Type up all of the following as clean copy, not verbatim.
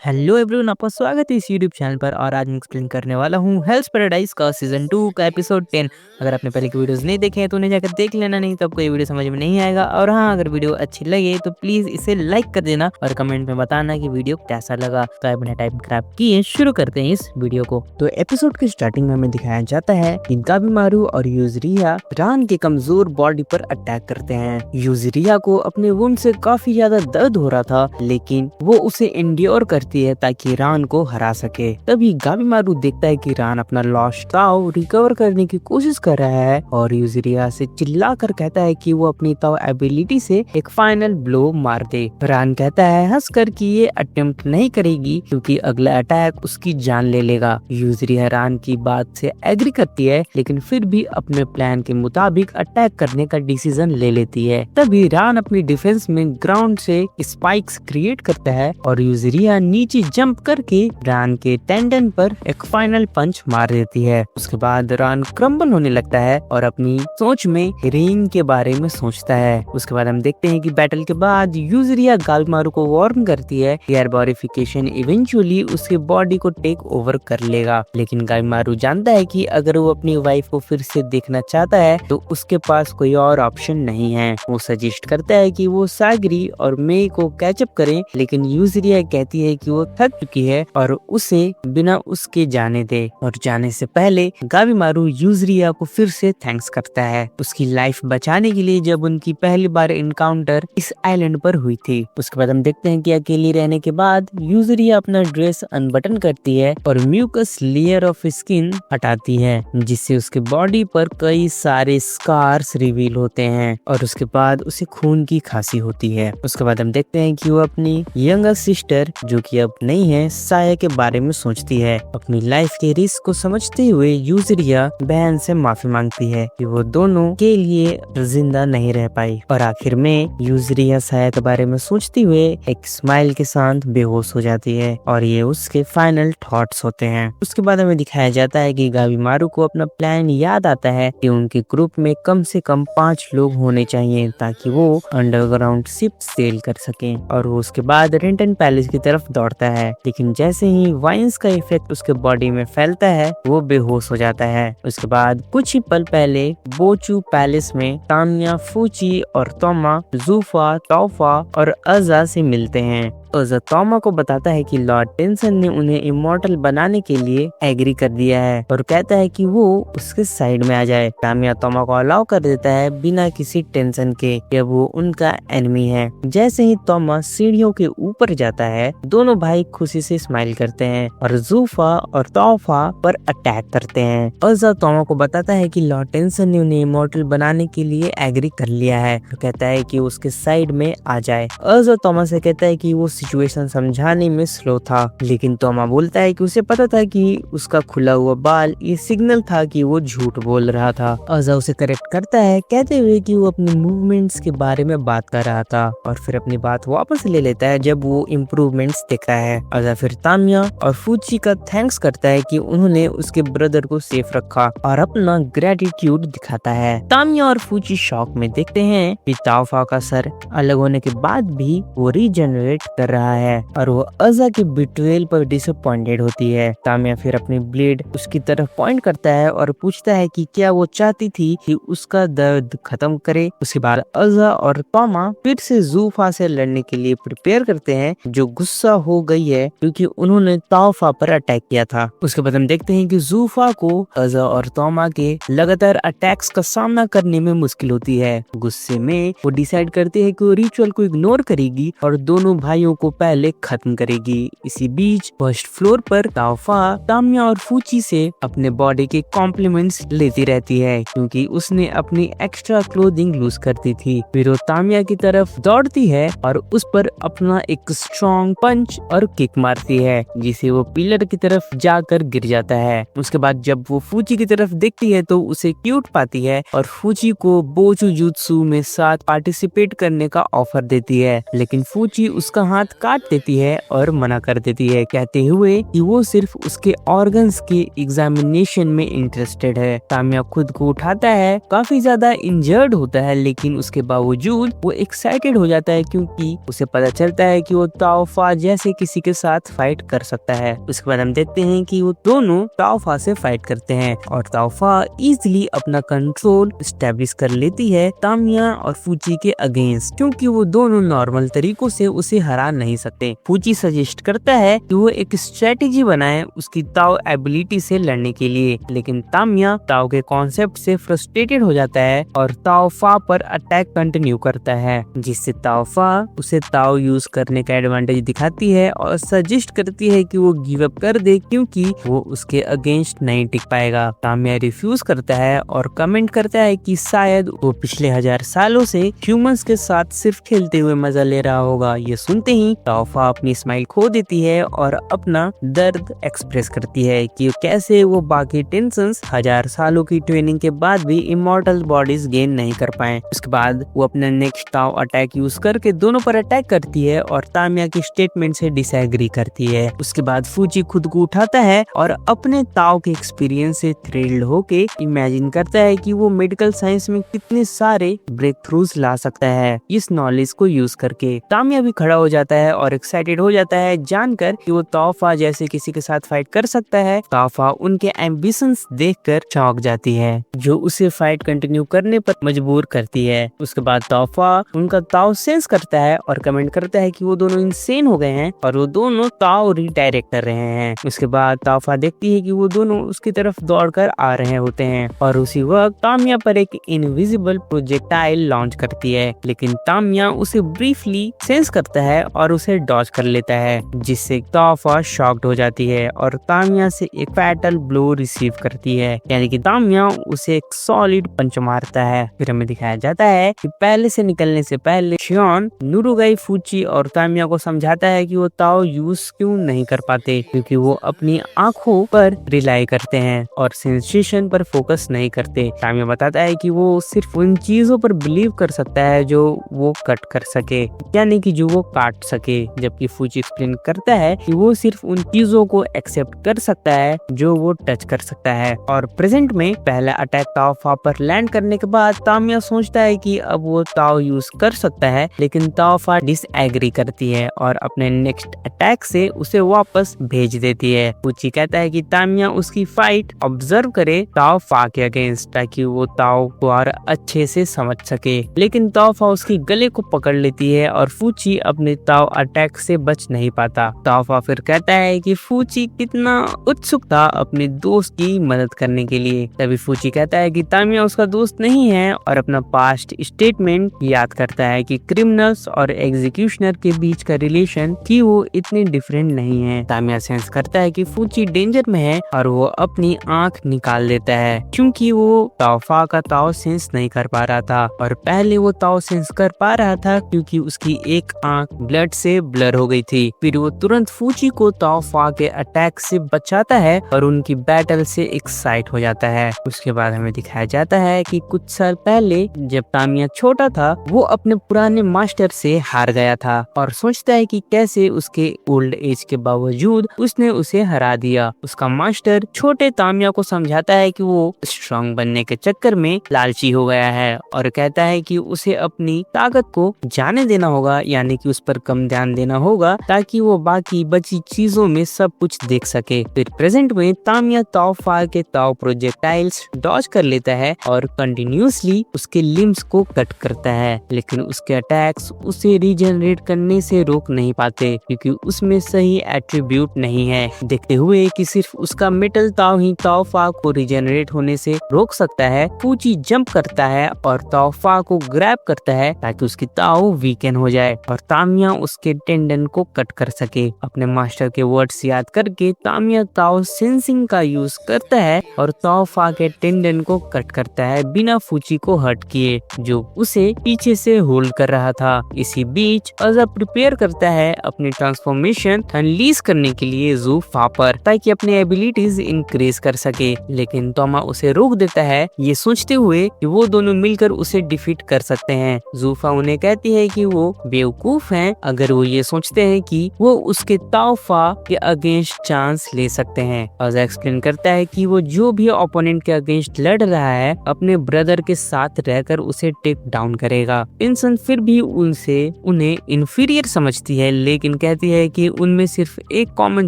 Hello everyone, आपका स्वागत है इस यूट्यूब चैनल पर। और आज मैं एक्सप्लेन करने वाला हूँ हेल्स पैराडाइज का सीजन 2 का एपिसोड 10। अगर आपने पहले की वीडियोस नहीं देखे हैं तो उन्हें जाकर देख लेना, नहीं तो आपको ये वीडियो समझ में नहीं आएगा। और हाँ, अगर वीडियो अच्छी लगे तो प्लीज इसे लाइक कर देना और कमेंट में बताना कि वीडियो कैसा लगा। तो आप बिना टाइम खराब किए शुरू करते हैं इस वीडियो को। तो एपिसोड के स्टार्टिंग में हमें दिखाया जाता है कि गाबिमारू और यूजरिया रान के कमजोर बॉडी पर अटैक करते हैं। यूजरिया को अपने वुंड से काफी ज्यादा दर्द हो रहा था, लेकिन वो उसे एंड्योर करती है ताकि रान को हरा सके। तभी गाबिमारू देखता है कि रान अपना लॉस्ट ताओ रिकवर करने की कोशिश कर रहा है और यूजरिया से चिल्लाकर कहता है कि वो अपनी ताओ एबिलिटी से एक फाइनल ब्लो मार दे। रान कहता है हंसकर कि ये अटेम्प्ट नहीं करेगी क्योंकि अगला अटैक उसकी जान ले लेगा। यूजरिया रान की बात से एग्री करती है, लेकिन फिर भी अपने प्लान के मुताबिक अटैक करने का डिसीजन ले लेती है। तभी रान अपनी डिफेंस में ग्राउंड से स्पाइक्स क्रिएट करता है और यूजरिया नीचे जंप करके रान के टेंडन पर एक फाइनल पंच मार देती है। उसके बाद रान क्रम्बल होने लगता है और अपनी सोच में रेन के बारे में सोचता है। उसके बाद हम देखते हैं कि बैटल के बाद यूजरिया गाबिमारू को वार्न करती है कि एयरबोरिफिकेशन इवेंचुअली उसके बॉडी को टेक ओवर कर लेगा, लेकिन गाबिमारू जानता है कि अगर वो अपनी वाइफ को फिर से देखना चाहता है तो उसके पास कोई और ऑप्शन नहीं है। वो सजेस्ट करता है कि वो सागरी और मे को कैचअप करें, लेकिन यूजरिया कहती है कि वो थक चुकी है और उसे बिना उसके जाने दे। और जाने से पहले गाबिमारू यूजरिया को फिर से थैंक्स करता है उसकी लाइफ बचाने के लिए जब उनकी पहली बार इनकाउंटर इस आइलैंड पर हुई थी। उसके बाद हम देखते हैं कि अकेली रहने के बाद यूजरिया अपना ड्रेस अनबटन करती है और म्यूकस लेयर ऑफ स्किन हटाती है, जिससे उसके बॉडी पर कई सारे स्कार्स रिवील होते हैं और उसके बाद उसे खून की खांसी होती है। उसके बाद हम देखते हैं कि वो अपनी यंगर सिस्टर, जो कि अब नहीं है, साया के बारे में सोचती है। अपनी लाइफ के रिस्क को समझते हुए यूजरिया बहन से माफी मांगती है कि वो दोनों के लिए जिंदा नहीं रह पाई। और आखिर में यूजरिया साया के बारे में सोचते हुए एक स्माइल के साथ बेहोश हो जाती है और ये उसके फाइनल थॉट्स होते हैं। उसके बाद हमें दिखाया जाता है कि गाबिमारू को अपना प्लान याद आता है कि उनके ग्रुप में कम से कम 5 लोग होने चाहिए ताकि वो अंडरग्राउंड शिप सेल कर सके। और वो उसके बाद रेंटन पैलेस की तरफ दौड़ता है, लेकिन जैसे ही वाइन्स का इफेक्ट उसके बॉडी में फैलता है वो बेहोश हो जाता है। उसके बाद कुछ ही पल पहले बोचू पैलेस में तामिया, फूची और तोमा जूफा, तौफा और अजा से मिलते हैं। अजा तोमा को बताता है कि लॉर्ड टेंसन ने उन्हें इमॉर्टल बनाने के लिए एग्री कर दिया है और कहता है कि वो उसके साइड में आ जाए। तामिया तोमा को अलाउ कर देता है बिना किसी टेंशन के कि वो उनका एनिमी है। जैसे ही तोमा सीढ़ियों के ऊपर जाता है, दोनों भाई खुशी से स्माइल करते हैं और जूफा और तौफा पर अटैक करते हैं। अजा तोमा को बताता है कि लॉर्ड टेंसन ने उन्हें इमॉर्टल बनाने के लिए एग्री कर लिया है और कहता है कि उसके साइड में आ जाए। अजा तोमा से कहता है कि वो सिचुएशन समझाने में स्लो था, लेकिन तोमा बोलता है कि उसे पता था कि उसका खुला हुआ बाल ये सिग्नल था कि वो झूठ बोल रहा था। अजा उसे करेक्ट करता है, कहते हुए कि वो अपने मूवमेंट्स के बारे में बात कर रहा था और फिर अपनी बात वापस ले लेता है जब वो इम्प्रूवमेंट्स देखता है। अजा फिर तामिया और फूची का थैंक्स करता है कि उन्होंने उसके ब्रदर को सेफ रखा और अपना ग्रेटिट्यूड दिखाता है। तामिया और फूची शॉक में देखते हैं कि तौफा का सर अलग होने के बाद भी वो रीजनरेट कर रहा है और वो अजा के बिट्रेयल पर डिसअपॉइंटेड होती है। तामिया फिर अपनी ब्लेड उसकी तरफ पॉइंट करता है और पूछता है कि क्या वो चाहती थी कि उसका दर्द खत्म करे। उसके बाद अजा और तोमा फिर से जूफा से लड़ने के लिए प्रिपेयर करते हैं, जो गुस्सा हो गई है क्योंकि उन्होंने तौफा पर अटैक किया था। उसके बाद हम देखते हैं कि जूफा को अजा और तोमा के लगातार अटैक्स का सामना करने में मुश्किल होती है। गुस्से में वो डिसाइड करते हैं कि वो रिचुअल को इग्नोर करेगी और दोनों भाइयों को पहले खत्म करेगी। इसी बीच फर्स्ट फ्लोर पर तौफा तामिया और फूची से अपने बॉडी के कॉम्प्लीमेंट्स लेती रहती है क्योंकि उसने अपनी एक्स्ट्रा क्लोथिंग लूज कर दी थी। फिर वो तामिया की तरफ दौड़ती है और उस पर अपना एक स्ट्रॉन्ग पंच और किक मारती है, जिसे वो पिलर की तरफ जाकर गिर जाता है। उसके बाद जब वो फूची की तरफ देखती है तो उसे क्यूट पाती है और फूची को बोचू जुत्सु में साथ पार्टिसिपेट करने का ऑफर देती है, लेकिन फूची उसका हाथ काट देती है और मना कर देती है, कहते हुए कि वो सिर्फ उसके ऑर्गन्स के एग्जामिनेशन में इंटरेस्टेड है। तामिया खुद को उठाता है, काफी ज्यादा इंजर्ड होता है, लेकिन उसके बावजूद वो एक्साइटेड हो जाता है क्योंकि उसे पता चलता है कि वो ताओफा जैसे किसी के साथ फाइट कर सकता है। उसके बाद हम देखते हैं कि वो दोनों ताओफा से फाइट करते हैं और ताओफा इजीली अपना कंट्रोल एस्टेब्लिश कर लेती है तामिया और फूची के अगेंस्ट, क्योंकि वो दोनों नॉर्मल तरीकों से उसे हरा नहीं सकते। फूची सजेस्ट करता है कि वो एक स्ट्रेटेजी बनाए उसकी ताओ एबिलिटी से लड़ने के लिए, लेकिन तामिया ताओ के कॉन्सेप्ट से फ्रस्ट्रेटेड हो जाता है और ताओफा पर अटैक कंटिन्यू करता है, जिससे ताओफा उसे ताओ यूज करने का एडवांटेज दिखाती है और सजेस्ट करती है कि वो गिव अप कर दे क्योंकि वो उसके अगेंस्ट नहीं टिक पाएगा। तामिया रिफ्यूज करता है और कमेंट करता है कि शायद वो पिछले 1000 सालों से ह्यूमंस के साथ सिर्फ खेलते हुए मजा ले रहा होगा। ये सुनते ही ताओफा अपनी स्माइल खो देती है और अपना दर्द एक्सप्रेस करती है कि कैसे वो बाकी टेंशंस 1000 सालों की ट्रेनिंग के बाद भी इमॉर्टल बॉडीज गेन नहीं कर पाए। उसके बाद वो अपना नेक्स्ट ताओ अटैक यूज करके दोनों पर अटैक करती है और तामिया की स्टेटमेंट से डिसएग्री करती है। उसके बाद फूची खुद को उठाता है और अपने ताओ के एक्सपीरियंस से थ्रिल्ड होके इमेजिन करता है कि वो मेडिकल साइंस में कितने सारे ब्रेक थ्रूज ला सकता है इस नॉलेज को यूज करके। तामिया भी खड़ा हो जाता है और एक्साइटेड हो जाता है जानकर कि वो ताओफा जैसे किसी के साथ फाइट कर सकता है। ताओफा उनके एम्बिशंस देखकर चौंक जाती है, जो उसे फाइट कंटिन्यू करने पर मजबूर करती है। उसके बाद ताओफा उनका ताओ सेंस करता है और कमेंट करता है कि वो दोनों इंसेन हो गए हैं और वो दोनों ताओ रिडायरेक्ट कर रहे हैं। उसके बाद ताओफा देखती है कि वो दोनों उसकी तरफ दौड़कर आ रहे होते हैं और उसी वक्त तामिया पर एक इनविजिबल प्रोजेक्टाइल लॉन्च करती है, लेकिन तामिया उसे ब्रीफली सेंस करता है और उसे डॉज कर लेता है, जिससे ताओफा शॉक्ड हो जाती है और तामिया से एक फैटल ब्लो रिसीव करती है, यानी कि तामिया उसे एक सॉलिड पंच मारता है। फिर हमें दिखाया जाता है कि पहले से निकलने से पहले शियोन नुरुगाई, फूची और तामिया को समझाता है कि वो ताओ यूज क्यों नहीं कर पाते, क्योंकि वो अपनी आंखों पर रिलाई करते हैं और सेंसेशन पर फोकस नहीं करते। तामिया बताता है कि वो सिर्फ उन चीजों पर बिलीव कर सकता है जो वो कट कर सके, यानी कि जो वो काट सके, जबकि फूची एक्सप्लेन करता है कि वो सिर्फ उन चीजों को एक्सेप्ट कर सकता है जो वो टच कर सकता है। और प्रेजेंट में पहला अटैक ताओफा पर लैंड करने के बाद तामिया सोचता है कि अब वो ताओ यूज कर सकता है, लेकिन ताओफा डिसएग्री करती है और अपने नेक्स्ट अटैक से उसे वापस भेज देती है। फूची कहता है कि तामिया उसकी फाइट ऑब्जर्व करे ताओफा के अगेंस्ट, ताकि वो ताओ को और अच्छे से समझ सके, लेकिन ताओफा उसकी गले को पकड़ लेती है और फूची अपने ताओ अटैक से बच नहीं पाता। ताओफा फिर कहता है कि फूची कितना उत्सुक था अपने दोस्त की मदद करने के लिए। तभी फूची कहता है कि तामिया उसका दोस्त नहीं है और अपना पास्ट स्टेटमेंट याद करता है कि क्रिमिनल्स और एग्जीक्यूशनर के बीच का रिलेशन कि वो इतने डिफरेंट नहीं है। तामिया सेंस करता है कि फूची डेंजर में है और वो अपनी आंख निकाल देता है, क्योंकि वो ताओफा का ताओ सेंस नहीं कर पा रहा था और पहले वो ताओ सेंस कर पा रहा था क्योंकि उसकी एक आंख ब्लड से ब्लर हो गई थी। फिर वो तुरंत फूची को ताओफा के अटैक से बचाता है और उनकी बैटल से एक्साइट हो जाता है। उसके बाद हमें दिखाया जाता है कि कुछ साल पहले जब तामिया छोटा था, वो अपने पुराने मास्टर से हार गया था और सोचता है कि कैसे उसके ओल्ड एज के बावजूद उसने उसे हरा दिया। उसका मास्टर छोटे तामिया को समझाता है कि वो स्ट्रांग बनने के चक्कर में लालची हो गया है और कहता है कि उसे अपनी ताकत को जाने देना होगा, यानी कि उस पर कम ध्यान देना होगा ताकि वो बाकी बची चीजों में सब कुछ देख सके। फिर प्रेजेंट में तामिया ताओफा के ताओ प्रोजेक्टाइल्स डॉज कर लेता है और कंटिन्यूअसली उसके लिम्स को कट करता है, लेकिन उसके अटैक्स उसे रीजनरेट करने से रोक नहीं पाते क्योंकि उसमें सही एट्रीब्यूट नहीं है, देखते हुए कि सिर्फ उसका मेटल ताओ ही ताओफा को रीजनरेट होने से रोक सकता है। फूची जंप करता है और ताओफा को ग्रैब करता है ताकि उसकी ताओ वीकन हो जाए और तामिया उसके टेंडन को कट कर सके। अपने मास्टर के वर्ड्स याद करके तामिया ताओ सेंसिंग का यूज करता है और ताओफा के टेंडन को कट करता है बिना फूची को हर्ट किए, जो उसे पीछे से होल्ड कर रहा था। इसी बीच अज़ा प्रिपेयर करता है अपनी ट्रांसफॉर्मेशन अनलीज करने के लिए ज़ूफा पर, ताकि अपने एबिलिटीज इंक्रीज कर सके, लेकिन तोमा उसे रोक देता है, ये सोचते हुए कि वो दोनों मिलकर उसे डिफीट कर सकते हैं। ज़ूफा उन्हें कहती है कि वो बेवकूफ हैं अगर वो ये सोचते हैं कि वो उसके तोहफा के अगेंस्ट चांस ले सकते हैं। अज़ा एक्सप्लेन करता है कि वो जो भी ओपोनेंट के अगेंस्ट लड़ रहा है अपने ब्रदर के साथ रहकर उसे टेक डाउन करेगा। इंसान फिर भी उन्हें इंफीरियर समझती है, लेकिन कहती है कि उनमें सिर्फ एक कॉमन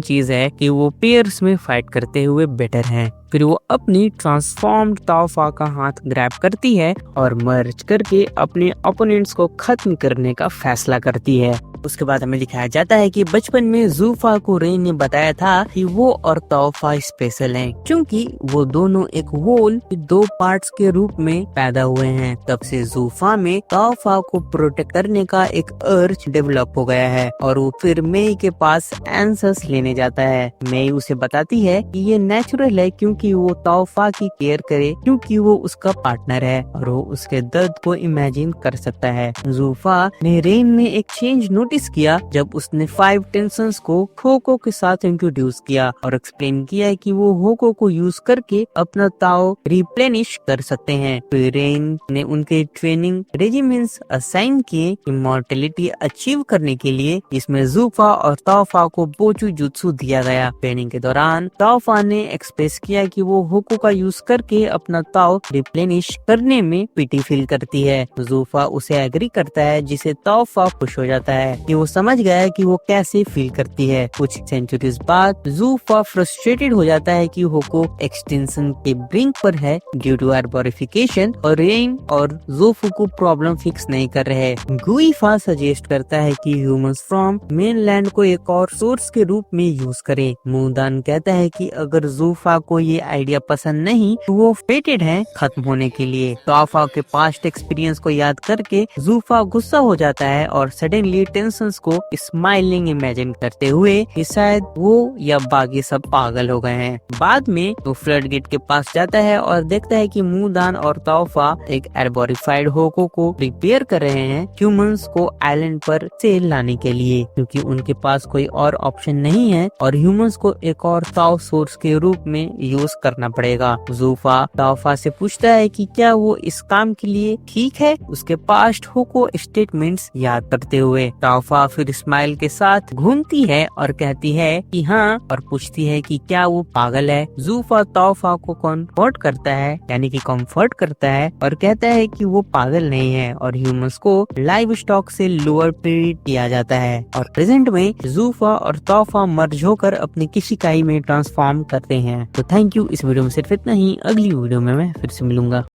चीज है कि वो पेयर्स में फाइट करते हुए बेटर हैं। फिर वो अपनी ट्रांसफॉर्म्ड तोहफा का हाथ ग्रैब करती है और मर्ज करके अपने ओपोनेंट्स को खत्म करने का फैसला करती है। उसके बाद हमें दिखाया जाता है कि बचपन में ज़ूफा को रेन ने बताया था कि वो और तोहफा स्पेशल हैं, क्योंकि वो दोनों एक होल के दो पार्ट्स के रूप में पैदा हुए हैं। तब से ज़ूफा में तोहफा को प्रोटेक्ट करने का एक अर्ज डेवलप हो गया है और वो फिर मेई के पास आंसर्स लेने जाता है। मेई उसे बताती है कि ये नेचुरल है क्योंकि वो तोहफा की केयर करे, क्योंकि वो उसका पार्टनर है और वो उसके दर्द को इमेजिन कर सकता है। ज़ूफा ने रेन में एक चेंज नोटिस किया जब उसने 5 टेंशंस को होको के साथ इंट्रोड्यूस किया और एक्सप्लेन किया कि वो होको को यूज करके अपना ताओ रिप्लेनिश कर सकते हैं। फिर रेन ने उनके ट्रेनिंग रेजिमेंट्स असाइन किए इमॉर्टलिटी अचीव करने के लिए, जिसमें ज़ूफा और तोहफा को बोचू जुत्सु दिया गया। ट्रेनिंग के दौरान तोहफा ने एक्सप्रेस किया कि वो होको का यूज करके अपना ताओ रिप्लेनिश करने में पीटी फील करती है। ज़ूफा उसे एग्री करता है, जिसे तोहफा खुश हो जाता है कि वो समझ गया है कि वो कैसे फील करती है। कुछ सेंचुरीज बाद ज़ूफा फ्रस्ट्रेटेड हो जाता है कि होको एक्सटेंशन के ब्रिंक पर है ड्यू टू आर्बोरिफिकेशन और रेन और ज़ूफू को प्रॉब्लम फिक्स नहीं कर रहे। गुइफा सजेस्ट करता है कि ह्यूमंस फ्रॉम मेनलैंड को एक और सोर्स के रूप में यूज करें। मुदान कहता है कि अगर ज़ूफा को ये आइडिया पसंद नहीं तो वो फेटेड है खत्म होने के लिए। तोहफा के पास्ट एक्सपीरियंस को याद करके ज़ूफा गुस्सा हो जाता है और सडनली टेंशंस को स्माइलिंग इमेजिन करते हुए कि शायद वो या बाकी सब पागल हो गए हैं। बाद में वो फ्लड गेट के पास जाता है और देखता है कि मुदान और तोहफा एक एर्बोरिफाइड होको को रिपेयर कर रहे हैं ह्यूमंस को आइलैंड पर से लाने के लिए, क्योंकि उनके पास कोई और ऑप्शन नहीं है और ह्यूमंस को एक और ताओ सोर्स के रूप में यूज करना पड़ेगा। ज़ूफा तोहफा से पूछता है कि क्या वो इस काम के लिए ठीक है, उसके पास्ट होको स्टेटमेंट्स याद करते हुए। तोहफा फिर स्माइल के साथ घूमती है और कहती है कि हाँ, और पूछती है कि क्या वो पागल है। ज़ूफा तोहफा को कंफर्ट करता है, यानी कि कंफर्ट करता है और कहता है कि वो पागल नहीं है और ह्यूमंस को लाइव स्टॉक से लोअर ट्रीट किया जाता है। और प्रेजेंट में ज़ूफा और तोहफा मर्ज होकर अपनी किशिकाई में ट्रांसफॉर्म करते हैं। तो थैंक यू, इस वीडियो में सिर्फ इतना ही। अगली वीडियो में मैं फिर से मिलूंगा।